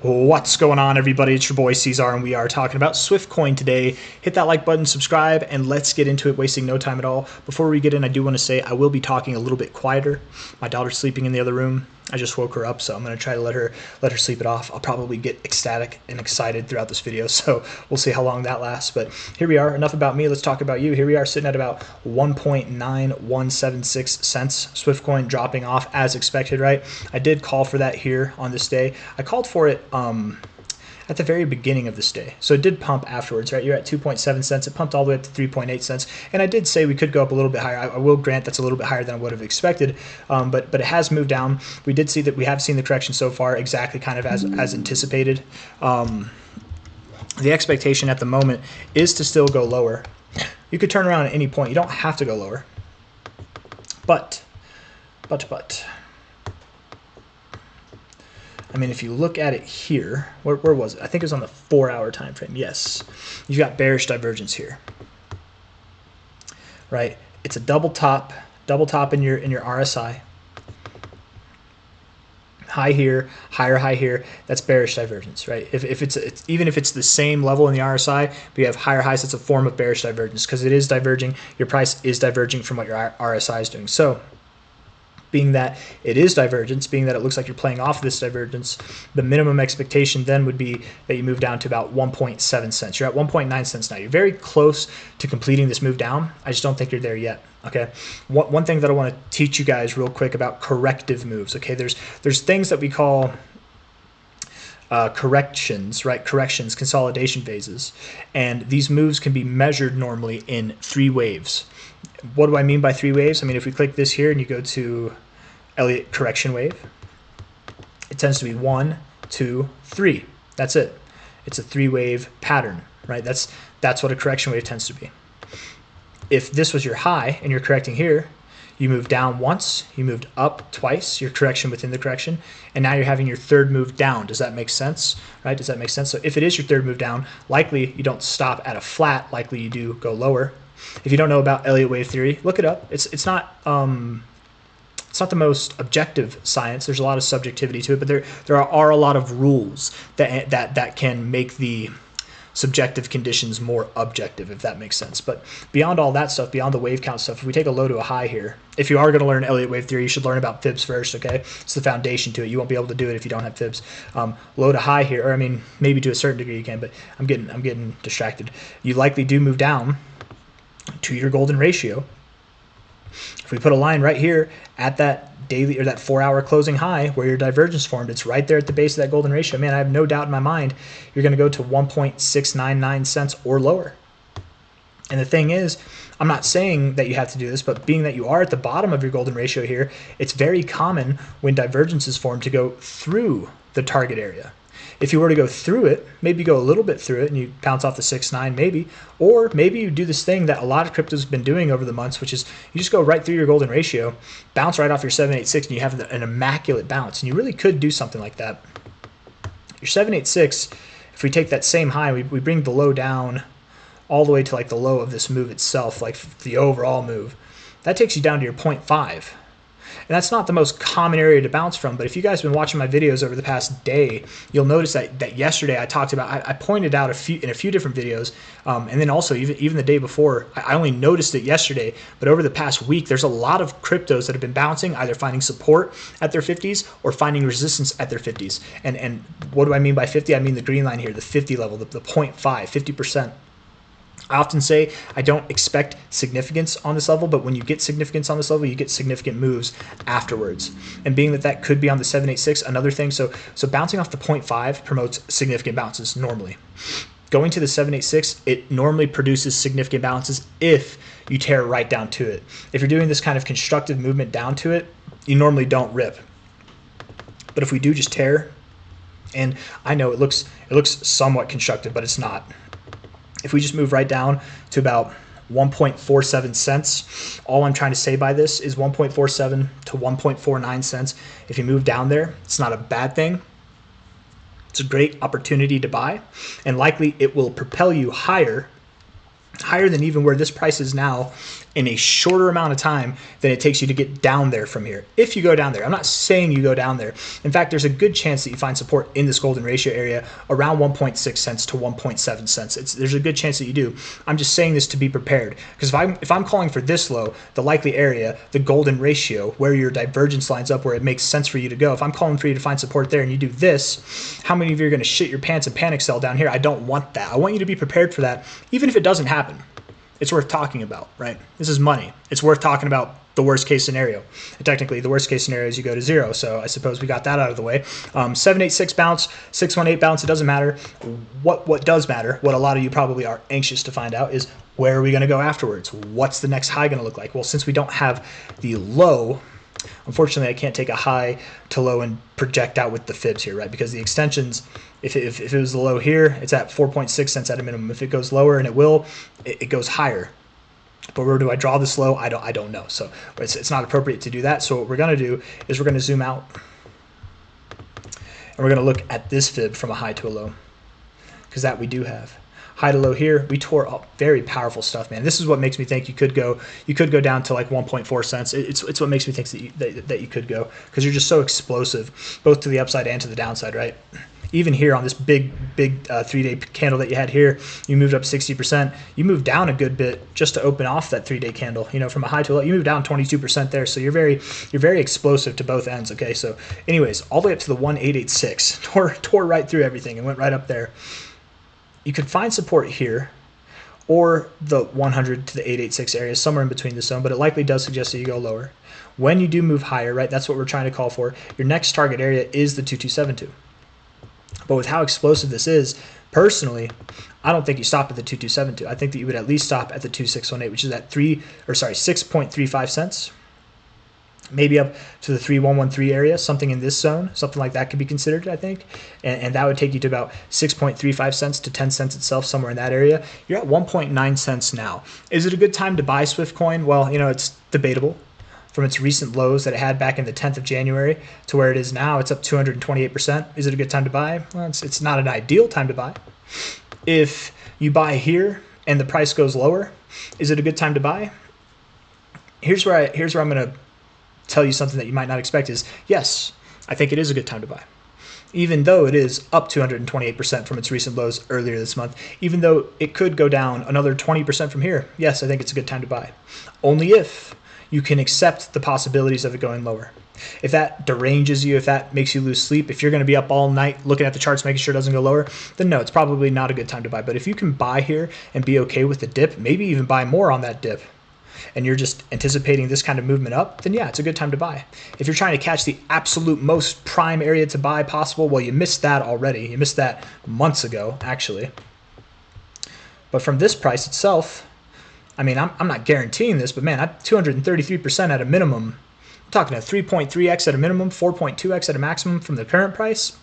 What's going on, everybody? It's your boy C-Zar, and we are talking about Swiftcoin today. Hit that like button, subscribe, and let's get into it, wasting no time at all. Before we get in, I do want to say I will be talking a little bit quieter. My daughter's sleeping in the other room. I just woke her up, so I'm going to try to let her sleep it off. I'll probably get ecstatic and excited throughout this video, so we'll see how long that lasts. But here we are. Enough about me. Let's talk about you. Here we are sitting at about 1.9176 cents. Swiftcoin dropping off as expected, right? I did call for that here on this day. I called for it at the very beginning of this day. So it did pump afterwards, right? You're at 2.7 cents. It pumped all the way up to 3.8 cents. And I did say we could go up a little bit higher. I will grant that's a little bit higher than I would have expected, but it has moved down. We did see that we have seen the correction so far exactly kind of as anticipated. The expectation at the moment is to still go lower. You could turn around at any point. You don't have to go lower. But. I mean, if you look at it here, where was it? I think it was on the 4-hour time frame. Yes, you've got bearish divergence here, right? It's a double top in your RSI. High here, higher high here. That's bearish divergence, right? If it's even if it's the same level in the RSI, but you have higher highs, it's a form of bearish divergence because it is diverging. Your price is diverging from what your RSI is doing. So, being that it is divergence, being that it looks like you're playing off of this divergence, the minimum expectation then would be that you move down to about 1.7 cents. You're at 1.9 cents now. You're very close to completing this move down. I just don't think you're there yet. Okay. One thing that I want to teach you guys real quick about corrective moves. Okay. There's things that we call corrections, right? Corrections, consolidation phases. And these moves can be measured normally in 3 waves. What do I mean by 3 waves? I mean, if we click this here and you go to Elliott correction wave, it tends to be 1, 2, 3. That's it. It's a 3-wave pattern, right? That's what a correction wave tends to be. If this was your high and you're correcting here, you moved down once, you moved up twice, your correction within the correction, and now you're having your 3rd move down. Does that make sense? Right? Does that make sense? So if it is your 3rd move down, likely you don't stop at a flat, likely you do go lower. If you don't know about Elliott wave theory, look it up. It's not the most objective science. There's a lot of subjectivity to it, but there are a lot of rules that can make the subjective conditions more objective, if that makes sense. But beyond all that stuff, beyond the wave count stuff, if we take a low to a high here, if you are going to learn Elliott wave theory, you should learn about fibs first, okay? It's the foundation to it. You won't be able to do it if you don't have fibs. Low to high here, or I mean, maybe to a certain degree you can, but I'm getting distracted. You likely do move down to your golden ratio. If we put a line right here at that daily or that 4-hour closing high where your divergence formed, it's right there at the base of that golden ratio. Man, I have no doubt in my mind you're going to go to 1.699 cents or lower. And the thing is, I'm not saying that you have to do this, but being that you are at the bottom of your golden ratio here, it's very common when divergence is formed to go through the target area. If you were to go through it, maybe go a little bit through it and you bounce off the 6.9 maybe, or maybe you do this thing that a lot of cryptos have been doing over the months, which is you just go right through your golden ratio, bounce right off your 786, and you have an immaculate bounce. And you really could do something like that. Your 786, if we take that same high, we bring the low down all the way to like the low of this move itself, like the overall move, that takes you down to your 0.5. And that's not the most common area to bounce from, but if you guys have been watching my videos over the past day, you'll notice that yesterday I talked about, I pointed out in a few different videos, and then also even the day before, I only noticed it yesterday, but over the past week, there's a lot of cryptos that have been bouncing, either finding support at their 50s or finding resistance at their 50s. And what do I mean by 50? I mean the green line here, the 50 level, the 0.5, 50%. I often say I don't expect significance on this level, but when you get significance on this level, you get significant moves afterwards. And being that could be on the 786, another thing, so bouncing off the 0.5 promotes significant bounces normally. Going to the 786, it normally produces significant bounces if you tear right down to it. If you're doing this kind of constructive movement down to it, you normally don't rip. But if we do just tear, and I know it looks somewhat constructive, but it's not. If we just move right down to about 1.47 cents, all I'm trying to say by this is 1.47 to 1.49 cents. If you move down there, it's not a bad thing. It's a great opportunity to buy, and likely it will propel you higher higher than even where this price is now in a shorter amount of time than it takes you to get down there from here. If you go down there, I'm not saying you go down there. In fact, there's a good chance that you find support in this golden ratio area around 1.6 cents to 1.7 cents. There's a good chance that you do. I'm just saying this to be prepared, because if I'm calling for this low, the likely area, the golden ratio, where your divergence lines up, where it makes sense for you to go, if I'm calling for you to find support there and you do this, how many of you are going to shit your pants and panic sell down here? I don't want that. I want you to be prepared for that, even if it doesn't happen. It's worth talking about, right? This is money. It's worth talking about the worst case scenario. And technically, the worst case scenario is you go to zero. So I suppose we got that out of the way. 786 bounce, 618 bounce. It doesn't matter. What does matter, what a lot of you probably are anxious to find out, is where are we going to go afterwards? What's the next high going to look like? Well, since we don't have the low, unfortunately, I can't take a high to low and project out with the fibs here, right? Because the extensions, if it was the low here, it's at 4.6 cents at a minimum. If it goes lower, and it will, it goes higher. But where do I draw this low? I don't know. So it's not appropriate to do that. So what we're going to do is we're going to zoom out, and we're going to look at this fib from a high to a low, because that we do have. High to low here, we tore up. Very powerful stuff, man. This is what makes me think you could go down to like 1.4 cents. It's what makes me think that you could go, because you're just so explosive, both to the upside and to the downside, right? Even here on this big 3-day candle that you had here, you moved up 60%. You moved down a good bit just to open off that 3-day candle. You know, from a high to a low, you moved down 22% there. So you're very explosive to both ends. Okay, so anyways, all the way up to the 1886, tore right through everything and went right up there. You could find support here, or the 100 to the 886 area, somewhere in between the zone, but it likely does suggest that you go lower. When you do move higher, right, that's what we're trying to call for. Your next target area is the 2272. But with how explosive this is, personally, I don't think you stop at the 2272. I think that you would at least stop at the 2618, which is at 6.35 cents. Maybe up to the 3113 area, something in this zone, something like that could be considered, I think. And that would take you to about 6.35 cents to 10 cents itself, somewhere in that area. You're at 1.9 cents now. Is it a good time to buy Swift Coin? Well, you know, it's debatable. From its recent lows that it had back in the 10th of January to where it is now, it's up 228%. Is it a good time to buy? Well, it's not an ideal time to buy. If you buy here and the price goes lower, is it a good time to buy? Here's where I'm going to tell you something that you might not expect is, yes, I think it is a good time to buy. Even though it is up 228% from its recent lows earlier this month, even though it could go down another 20% from here, yes, I think it's a good time to buy. Only if you can accept the possibilities of it going lower. If that deranges you, if that makes you lose sleep, if you're going to be up all night looking at the charts, making sure it doesn't go lower, then no, it's probably not a good time to buy. But if you can buy here and be okay with the dip, maybe even buy more on that dip, and you're just anticipating this kind of movement up, then yeah, it's a good time to buy. If you're trying to catch the absolute most prime area to buy possible, well, you missed that already. You missed that months ago, actually. But from this price itself, I mean, I'm not guaranteeing this, but man, at 233% at a minimum, I'm talking a 3.3x at a minimum, 4.2x at a maximum from the current price.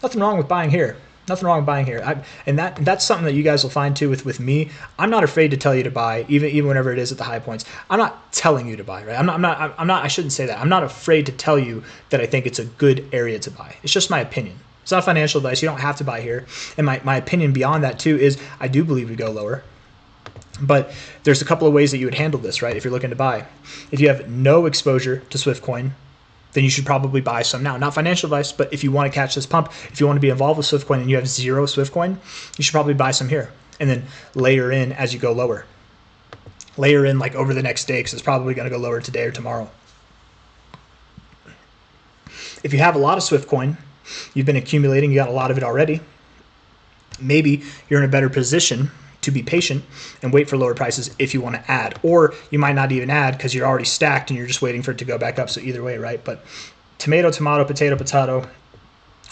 Nothing wrong with buying here. Nothing wrong with buying here. And that's something that you guys will find too with me. I'm not afraid to tell you to buy, even whenever it is at the high points. I'm not telling you to buy, right? I'm not. I shouldn't say that. I'm not afraid to tell you that I think it's a good area to buy. It's just my opinion. It's not financial advice. You don't have to buy here. And my opinion beyond that too is I do believe we go lower. But there's a couple of ways that you would handle this, right? If you're looking to buy, if you have no exposure to Swift Coin, then you should probably buy some now. Not financial advice, but if you want to catch this pump, if you want to be involved with Swift Coin and you have zero Swift Coin, you should probably buy some here and then layer in as you go lower. Layer in like over the next day, because it's probably going to go lower today or tomorrow. If you have a lot of Swift Coin, you've been accumulating, you got a lot of it already, maybe you're in a better position to be patient and wait for lower prices if you want to add. Or you might not even add because you're already stacked and you're just waiting for it to go back up. So either way, right? But tomato, potato,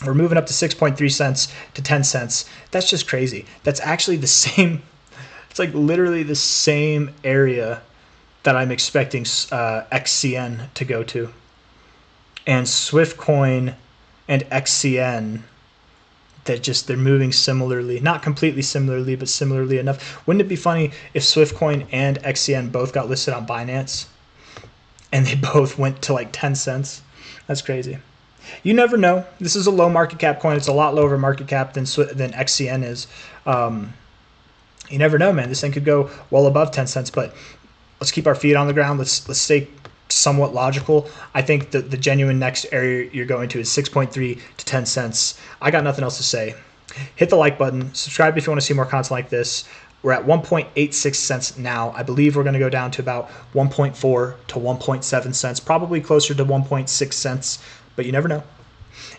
we're moving up to 6.3 cents to 10 cents. That's just crazy. That's actually the same, it's like literally the same area that I'm expecting XCN to go to. And Swift Coin and XCN, they're moving similarly, not completely similarly, but similarly enough. Wouldn't it be funny if Swift Coin and XCN both got listed on Binance and they both went to like 10 cents? That's crazy. You never know. This is a low market cap coin. It's a lot lower market cap than XCN is. You never know, man. This thing could go well above 10 cents, but let's keep our feet on the ground. Let's stay somewhat logical. I think the genuine next area you're going to is 6.3 to 10 cents. I got nothing else to say. Hit the like button. Subscribe if you want to see more content like this. We're at 1.86 cents now. I believe we're going to go down to about 1.4 to 1.7 cents, probably closer to 1.6 cents, but you never know.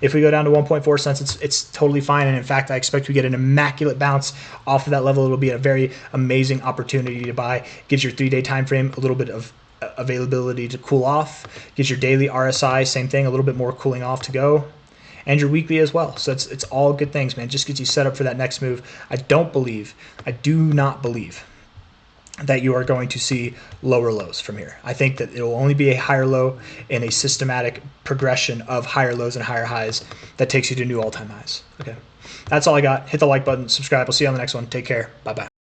If we go down to 1.4 cents, it's totally fine. And in fact, I expect we get an immaculate bounce off of that level. It'll be a very amazing opportunity to buy. Gives your 3-day time frame a little bit of availability to cool off. Gives your daily RSI, same thing, a little bit more cooling off to go. And your weekly as well. So it's all good things, man. Just gets you set up for that next move. I do not believe that you are going to see lower lows from here. I think that it will only be a higher low in a systematic progression of higher lows and higher highs that takes you to new all-time highs. Okay, that's all I got. Hit the like button, subscribe. We'll see you on the next one. Take care. Bye-bye.